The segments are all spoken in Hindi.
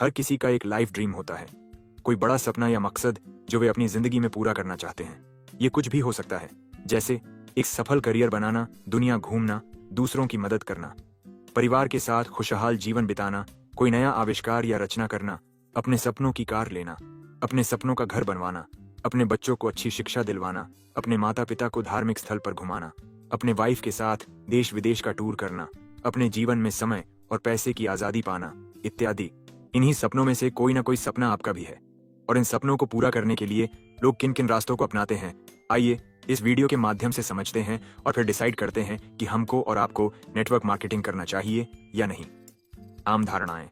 हर किसी का एक लाइफ ड्रीम होता है, कोई बड़ा सपना या मकसद जो वे अपनी जिंदगी में पूरा करना चाहते हैं। ये कुछ भी हो सकता है, जैसे एक सफल करियर बनाना, दुनिया घूमना, दूसरों की मदद करना, परिवार के साथ खुशहाल जीवन बिताना, कोई नया आविष्कार या रचना करना, अपने सपनों की कार लेना, अपने सपनों का घर बनवाना, अपने बच्चों को अच्छी शिक्षा दिलवाना, अपने माता पिता को धार्मिक स्थल पर घुमाना, अपने वाइफ के साथ देश विदेश का टूर करना, अपने जीवन में समय और पैसे की आजादी पाना, इत्यादि। इन्हीं सपनों में से कोई ना कोई सपना आपका भी है, और इन सपनों को पूरा करने के लिए लोग किन किन रास्तों को अपनाते हैं, आइए इस वीडियो के माध्यम से समझते हैं और फिर डिसाइड करते हैं कि हमको और आपको नेटवर्क मार्केटिंग करना चाहिए या नहीं। आम धारणाएं।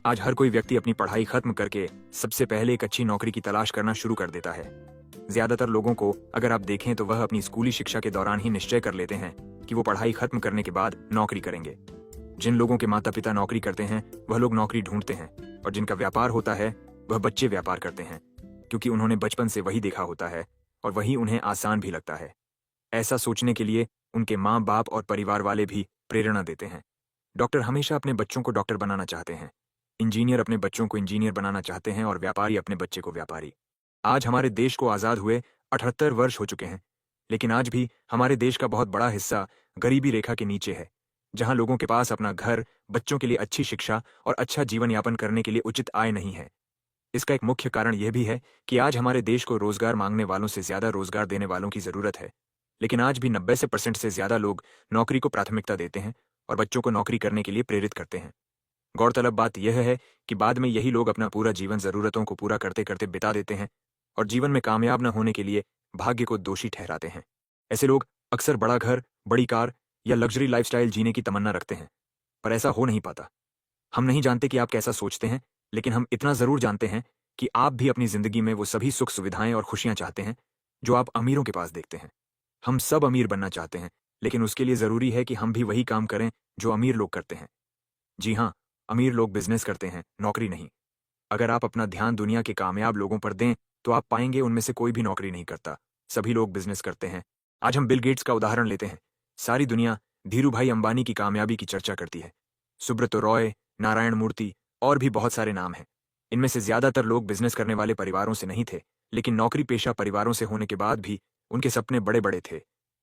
आज हर कोई व्यक्ति अपनी पढ़ाई खत्म करके सबसे पहले एक अच्छी नौकरी की तलाश करना शुरू कर देता है। ज्यादातर लोगों को अगर आप देखें तो वह अपनी स्कूली शिक्षा के दौरान ही निश्चय कर लेते हैं कि वो पढ़ाई खत्म करने के बाद नौकरी करेंगे। जिन लोगों के माता पिता नौकरी करते हैं वह लोग नौकरी ढूंढते हैं, और जिनका व्यापार होता है वह बच्चे व्यापार करते हैं, क्योंकि उन्होंने बचपन से वही देखा होता है और वही उन्हें आसान भी लगता है। ऐसा सोचने के लिए उनके माँ बाप और परिवार वाले भी प्रेरणा देते हैं। डॉक्टर हमेशा अपने बच्चों को डॉक्टर बनाना चाहते हैं, इंजीनियर अपने बच्चों को इंजीनियर बनाना चाहते हैं, और व्यापारी अपने बच्चे को व्यापारी। आज हमारे देश को आजाद हुए 78 वर्ष हो चुके हैं, लेकिन आज भी हमारे देश का बहुत बड़ा हिस्सा गरीबी रेखा के नीचे है, जहां लोगों के पास अपना घर, बच्चों के लिए अच्छी शिक्षा और अच्छा जीवन यापन करने के लिए उचित आय नहीं है। इसका एक मुख्य कारण यह भी है कि आज हमारे देश को रोजगार मांगने वालों से ज्यादा रोजगार देने वालों की जरूरत है, लेकिन आज भी 90% से ज्यादा लोग नौकरी को प्राथमिकता देते हैं और बच्चों को नौकरी करने के लिए प्रेरित करते हैं। गौरतलब बात यह है कि बाद में यही लोग अपना पूरा जीवन जरूरतों को पूरा करते करते बिता देते हैं और जीवन में कामयाब न होने के लिए भाग्य को दोषी ठहराते हैं। ऐसे लोग अक्सर बड़ा घर, बड़ी कार या लग्जरी लाइफस्टाइल जीने की तमन्ना रखते हैं, पर ऐसा हो नहीं पाता। हम नहीं जानते कि आप कैसा सोचते हैं, लेकिन हम इतना जरूर जानते हैं कि आप भी अपनी जिंदगी में वो सभी सुख सुविधाएं और खुशियां चाहते हैं जो आप अमीरों के पास देखते हैं। हम सब अमीर बनना चाहते हैं, लेकिन उसके लिए जरूरी है कि हम भी वही काम करें जो अमीर लोग करते हैं। जी हाँ, अमीर लोग बिजनेस करते हैं, नौकरी नहीं। अगर आप अपना ध्यान दुनिया के कामयाब लोगों पर दें तो आप पाएंगे उनमें से कोई भी नौकरी नहीं करता, सभी लोग बिजनेस करते हैं। आज हम बिल गेट्स का उदाहरण लेते हैं। सारी दुनिया धीरूभाई अंबानी की कामयाबी की चर्चा करती है। सुब्रतो रॉय, नारायण मूर्ति और भी बहुत सारे नाम हैं। इनमें से ज्यादातर लोग बिजनेस करने वाले परिवारों से नहीं थे, लेकिन नौकरी पेशा परिवारों से होने के बाद भी उनके सपने बड़े बड़े थे,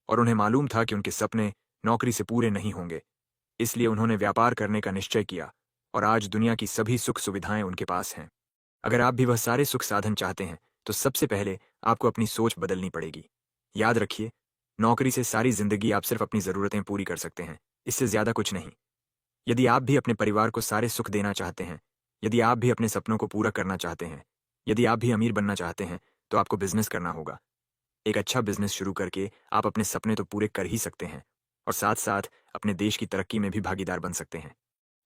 और उन्हें मालूम था कि उनके सपने नौकरी से पूरे नहीं होंगे। इसलिए उन्होंने व्यापार करने का निश्चय किया, और आज दुनिया की सभी सुख सुविधाएं उनके पास हैं। अगर आप भी वह सारे सुख साधन चाहते हैं तो सबसे पहले आपको अपनी सोच बदलनी पड़ेगी। याद रखिए, नौकरी से सारी जिंदगी आप सिर्फ अपनी जरूरतें पूरी कर सकते हैं, इससे ज्यादा कुछ नहीं। यदि आप भी अपने परिवार को सारे सुख देना चाहते हैं, यदि आप भी अपने सपनों को पूरा करना चाहते हैं, यदि आप भी अमीर बनना चाहते हैं, तो आपको बिजनेस करना होगा। एक अच्छा बिजनेस शुरू करके आप अपने सपने तो पूरे कर ही सकते हैं, और साथ साथ अपने देश की तरक्की में भी भागीदार बन सकते हैं।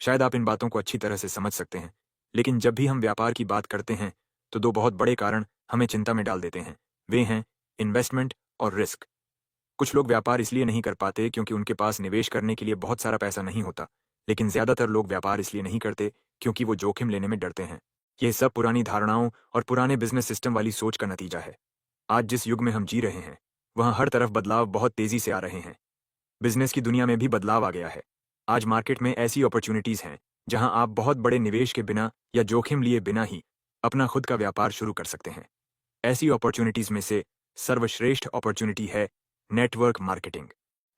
शायद आप इन बातों को अच्छी तरह से समझ सकते हैं, लेकिन जब भी हम व्यापार की बात करते हैं तो दो बहुत बड़े कारण हमें चिंता में डाल देते हैं। वे हैं इन्वेस्टमेंट और रिस्क। कुछ लोग व्यापार इसलिए नहीं कर पाते क्योंकि उनके पास निवेश करने के लिए बहुत सारा पैसा नहीं होता, लेकिन ज्यादातर लोग व्यापार इसलिए नहीं करते क्योंकि वो जोखिम लेने में डरते हैं। यह सब पुरानी धारणाओं और पुराने बिजनेस सिस्टम वाली सोच का नतीजा है। आज जिस युग में हम जी रहे हैं वहाँ हर तरफ बदलाव बहुत तेजी से आ रहे हैं। बिजनेस की दुनिया में भी बदलाव आ गया है। आज मार्केट में ऐसी अपॉर्चुनिटीज हैं जहां आप बहुत बड़े निवेश के बिना या जोखिम लिए बिना ही अपना खुद का व्यापार शुरू कर सकते हैं। ऐसी अपॉर्चुनिटीज में से सर्वश्रेष्ठ अपॉर्चुनिटी है नेटवर्क मार्केटिंग।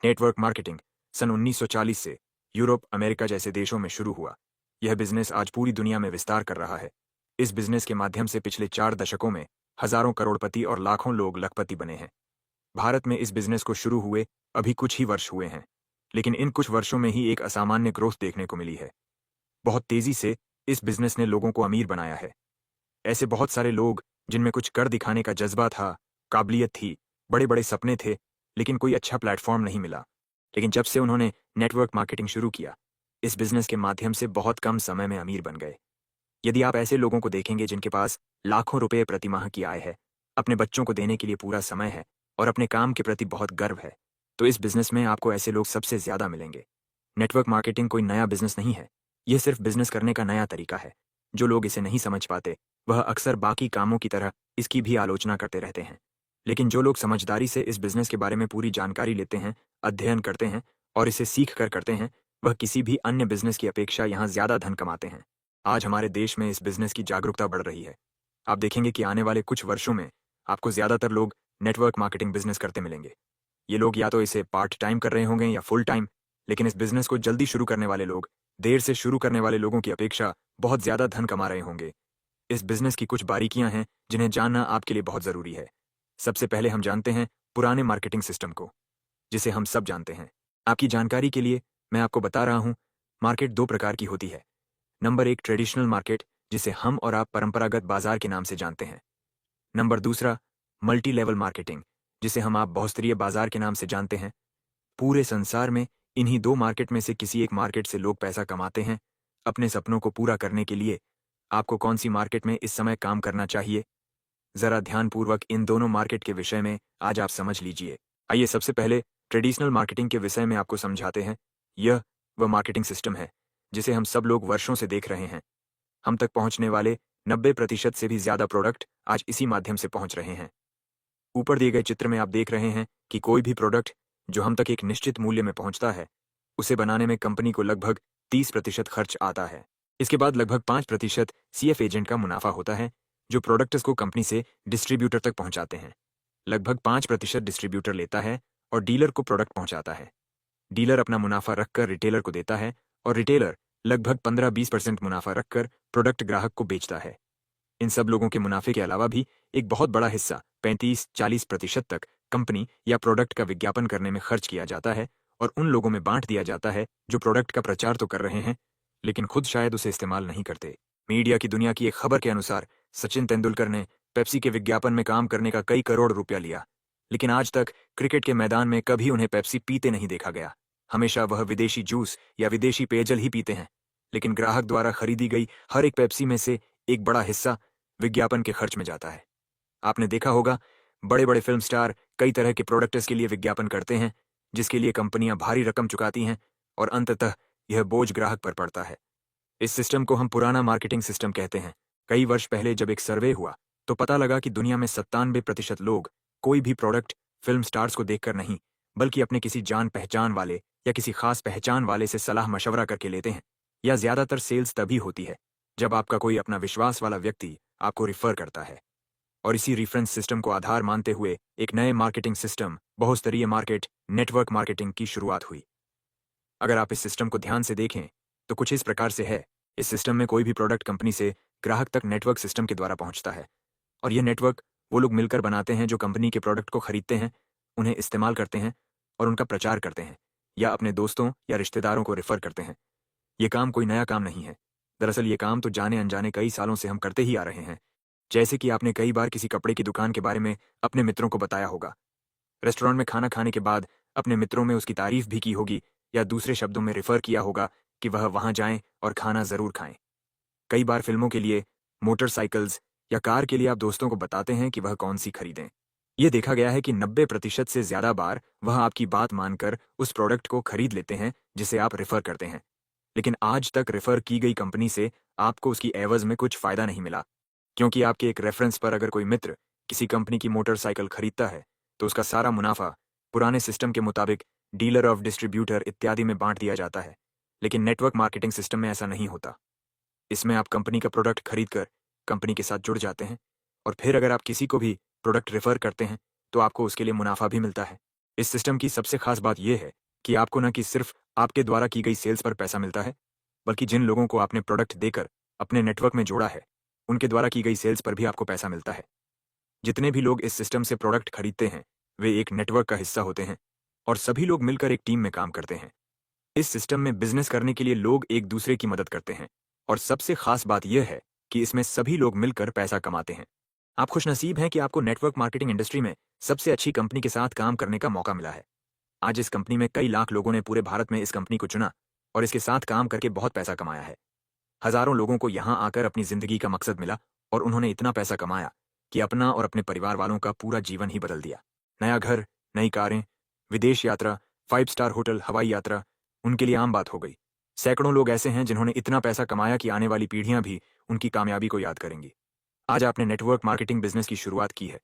नेटवर्क मार्केटिंग सन 1940 से यूरोप, अमेरिका जैसे देशों में शुरू हुआ। यह बिजनेस आज पूरी दुनिया में विस्तार कर रहा है। इस बिजनेस के माध्यम से पिछले 4 दशकों में हजारों करोड़पति और लाखों लोग लखपति बने हैं। भारत में इस बिजनेस को शुरू हुए अभी कुछ ही वर्ष हुए हैं, लेकिन इन कुछ वर्षों में ही एक असामान्य ग्रोथ देखने को मिली है। बहुत तेजी से इस बिजनेस ने लोगों को अमीर बनाया है। ऐसे बहुत सारे लोग जिनमें कुछ कर दिखाने का जज्बा था, काबिलियत थी, बड़े बड़े सपने थे, लेकिन कोई अच्छा प्लेटफॉर्म नहीं मिला। लेकिन जब से उन्होंने नेटवर्क मार्केटिंग शुरू किया, इस बिजनेस के माध्यम से बहुत कम समय में अमीर बन गए। यदि आप ऐसे लोगों को देखेंगे जिनके पास लाखों रुपए प्रति माह की आय है, अपने बच्चों को देने के लिए पूरा समय है और अपने काम के प्रति बहुत गर्व है, तो इस बिजनेस में आपको ऐसे लोग सबसे ज्यादा मिलेंगे। नेटवर्क मार्केटिंग कोई नया बिजनेस नहीं है, यह सिर्फ बिजनेस करने का नया तरीका है। जो लोग इसे नहीं समझ पाते वह अक्सर बाकी कामों की तरह इसकी भी आलोचना करते रहते हैं, लेकिन जो लोग समझदारी से इस बिजनेस के बारे में पूरी जानकारी लेते हैं, अध्ययन करते हैं और इसे सीख कर करते हैं, वह किसी भी अन्य बिजनेस की अपेक्षा यहाँ ज्यादा धन कमाते हैं। आज हमारे देश में इस बिजनेस की जागरूकता बढ़ रही है। आप देखेंगे कि आने वाले कुछ वर्षों में आपको ज्यादातर लोग नेटवर्क मार्केटिंग बिजनेस करते मिलेंगे। ये लोग या तो इसे पार्ट टाइम कर रहे होंगे या फुल टाइम, लेकिन इस बिजनेस को जल्दी शुरू करने वाले लोग देर से शुरू करने वाले लोगों की अपेक्षा बहुत ज्यादा धन कमा रहे होंगे। इस बिजनेस की कुछ बारीकियां हैं जिन्हें जानना आपके लिए बहुत जरूरी है। सबसे पहले हम जानते हैं पुराने मार्केटिंग सिस्टम को, जिसे हम सब जानते हैं। आपकी जानकारी के लिए मैं आपको बता रहा हूं, मार्केट दो प्रकार की होती है। नंबर एक, ट्रेडिशनल मार्केट, जिसे हम और आप परंपरागत बाजार के नाम से जानते हैं। नंबर दूसरा, मल्टी लेवल मार्केटिंग, जिसे हम आप बहुस्तरीय बाजार के नाम से जानते हैं। पूरे संसार में इन्हीं दो मार्केट में से किसी एक मार्केट से लोग पैसा कमाते हैं। अपने सपनों को पूरा करने के लिए आपको कौन सी मार्केट में इस समय काम करना चाहिए, जरा ध्यानपूर्वक इन दोनों मार्केट के विषय में आज आप समझ लीजिए। आइए सबसे पहले ट्रेडिशनल मार्केटिंग के विषय में आपको समझाते हैं। यह वह मार्केटिंग सिस्टम है जिसे हम सब लोग वर्षों से देख रहे हैं। हम तक पहुंचने वाले 90% से भी ज्यादा प्रोडक्ट आज इसी माध्यम से पहुंच रहे हैं। ऊपर दिए गए चित्र में आप देख रहे हैं कि कोई भी प्रोडक्ट जो हम तक एक निश्चित मूल्य में पहुंचता है, उसे बनाने में कंपनी को लगभग 30% खर्च आता है। इसके बाद लगभग 5% सीएफ एजेंट का मुनाफा होता है, जो प्रोडक्ट्स को कंपनी से डिस्ट्रीब्यूटर तक पहुंचाते हैं। लगभग 5% डिस्ट्रीब्यूटर लेता है और डीलर को प्रोडक्ट पहुंचाता है। डीलर अपना मुनाफा रखकर रिटेलर को देता है और रिटेलर लगभग 15-20% मुनाफा रखकर प्रोडक्ट ग्राहक को बेचता है। इन सब लोगों के मुनाफे के अलावा भी एक बहुत बड़ा हिस्सा 35-40% तक कंपनी या प्रोडक्ट का विज्ञापन करने में खर्च किया जाता है और उन लोगों में बांट दिया जाता है जो प्रोडक्ट का प्रचार तो कर रहे हैं, लेकिन खुद शायद उसे इस्तेमाल नहीं करते। मीडिया की दुनिया की एक खबर के अनुसार सचिन तेंदुलकर ने पेप्सी के विज्ञापन में काम करने का कई करोड़ रुपया लिया, लेकिन आज तक क्रिकेट के मैदान में कभी उन्हें पेप्सी पीते नहीं देखा गया। हमेशा वह विदेशी जूस या विदेशी पेयजल ही पीते हैं। लेकिन ग्राहक द्वारा खरीदी गई हर एक पेप्सी में से एक बड़ा हिस्सा विज्ञापन के खर्च में जाता है। आपने देखा होगा, बड़े बड़े फिल्म स्टार कई तरह के प्रोडक्ट्स के लिए विज्ञापन करते हैं, जिसके लिए कंपनियां भारी रकम चुकाती हैं और अंततः यह बोझ ग्राहक पर पड़ता है। इस सिस्टम को हम पुराना मार्केटिंग सिस्टम कहते हैं। कई वर्ष पहले जब एक सर्वे हुआ तो पता लगा कि दुनिया में 97% लोग कोई भी प्रोडक्ट फिल्म स्टार्स को देखकर नहीं, बल्कि अपने किसी जान पहचान वाले या किसी खास पहचान वाले से सलाह मशवरा करके लेते हैं। या ज्यादातर सेल्स तभी होती है जब आपका कोई अपना विश्वास वाला व्यक्ति आपको रिफर करता है। और इसी रेफरेंस सिस्टम को आधार मानते हुए एक नए मार्केटिंग सिस्टम, बहुस्तरीय मार्केट, नेटवर्क मार्केटिंग की शुरुआत हुई। अगर आप इस सिस्टम को ध्यान से देखें तो कुछ इस प्रकार से है। इस सिस्टम में कोई भी प्रोडक्ट कंपनी से ग्राहक तक नेटवर्क सिस्टम के द्वारा पहुंचता है, और यह नेटवर्क वो लोग मिलकर बनाते हैं जो कंपनी के प्रोडक्ट को खरीदते हैं, उन्हें इस्तेमाल करते हैं और उनका प्रचार करते हैं या अपने दोस्तों या रिश्तेदारों को रेफर करते हैं। ये काम कोई नया काम नहीं है। दरअसल ये काम तो जाने अनजाने कई सालों से हम करते ही आ रहे हैं। जैसे कि आपने कई बार किसी कपड़े की दुकान के बारे में अपने मित्रों को बताया होगा, रेस्टोरेंट में खाना खाने के बाद अपने मित्रों में उसकी तारीफ भी की होगी, या दूसरे शब्दों में रेफर किया होगा कि वह वहां जाएं और खाना जरूर खाएं। कई बार फिल्मों के लिए, मोटरसाइकिल्स या कार के लिए आप दोस्तों को बताते हैं कि वह कौन सी खरीदें। यह देखा गया है कि 90% से ज्यादा बार वह आपकी बात मानकर उस प्रोडक्ट को खरीद लेते हैं जिसे आप रेफर करते हैं। लेकिन आज तक रेफर की गई कंपनी से आपको उसकी एवज में कुछ फायदा नहीं मिला, क्योंकि आपके एक रेफरेंस पर अगर कोई मित्र किसी कंपनी की मोटरसाइकिल खरीदता है तो उसका सारा मुनाफा पुराने सिस्टम के मुताबिक डीलर ऑफ डिस्ट्रीब्यूटर इत्यादि में बांट दिया जाता है। लेकिन नेटवर्क मार्केटिंग सिस्टम में ऐसा नहीं होता। इसमें आप कंपनी का प्रोडक्ट खरीदकर कंपनी के साथ जुड़ जाते हैं, और फिर अगर आप किसी को भी प्रोडक्ट रेफर करते हैं तो आपको उसके लिए मुनाफा भी मिलता है। इस सिस्टम की सबसे खास बात यह है कि आपको न कि सिर्फ आपके द्वारा की गई सेल्स पर पैसा मिलता है, बल्कि जिन लोगों को आपने प्रोडक्ट देकर अपने नेटवर्क में जोड़ा है, उनके द्वारा की गई सेल्स पर भी आपको पैसा मिलता है। जितने भी लोग इस सिस्टम से प्रोडक्ट खरीदते हैं वे एक नेटवर्क का हिस्सा होते हैं, और सभी लोग मिलकर एक टीम में काम करते हैं। इस सिस्टम में बिजनेस करने के लिए लोग एक दूसरे की मदद करते हैं, और सबसे खास बात यह है कि इसमें सभी लोग मिलकर पैसा कमाते हैं। आप खुशनसीब हैं कि आपको नेटवर्क मार्केटिंग इंडस्ट्री में सबसे अच्छी कंपनी के साथ काम करने का मौका मिला है। आज इस कंपनी में कई लाख लोगों ने पूरे भारत में इस कंपनी को चुना और इसके साथ काम करके बहुत पैसा कमाया है। हजारों लोगों को यहाँ आकर अपनी जिंदगी का मकसद मिला और उन्होंने इतना पैसा कमाया कि अपना और अपने परिवार वालों का पूरा जीवन ही बदल दिया। नया घर, नई कारें, विदेश यात्रा, 5 स्टार होटल, हवाई यात्रा उनके लिए आम बात हो गई। सैकड़ों लोग ऐसे हैं जिन्होंने इतना पैसा कमाया कि आने वाली पीढ़ियां भी उनकी कामयाबी को याद करेंगी। आज आपने नेटवर्क मार्केटिंग बिजनेस की शुरुआत की है।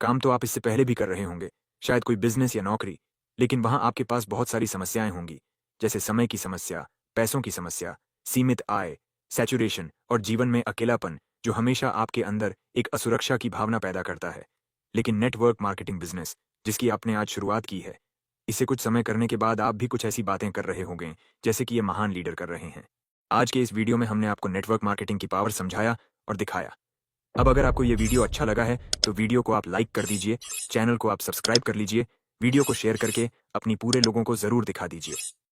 काम तो आप इससे पहले भी कर रहे होंगे, शायद कोई बिजनेस या नौकरी, लेकिन वहां आपके पास बहुत सारी समस्याएं होंगी, जैसे समय की समस्या, पैसों की समस्या, सीमित आय, सैचुरेशन और जीवन में अकेलापन जो हमेशा आपके अंदर एक असुरक्षा की भावना पैदा करता है। लेकिन नेटवर्क मार्केटिंग बिजनेस जिसकी आपने आज शुरुआत की है, इसे कुछ समय करने के बाद आप भी कुछ ऐसी बातें कर रहे होंगे जैसे कि ये महान लीडर कर रहे हैं। आज के इस वीडियो में हमने आपको नेटवर्क मार्केटिंग की पावर समझाया और दिखाया। अब अगर आपको ये वीडियो अच्छा लगा है तो वीडियो को आप लाइक कर दीजिए, चैनल को आप सब्सक्राइब कर लीजिए, वीडियो को शेयर करके अपनी पूरे लोगों को जरूर दिखा दीजिए।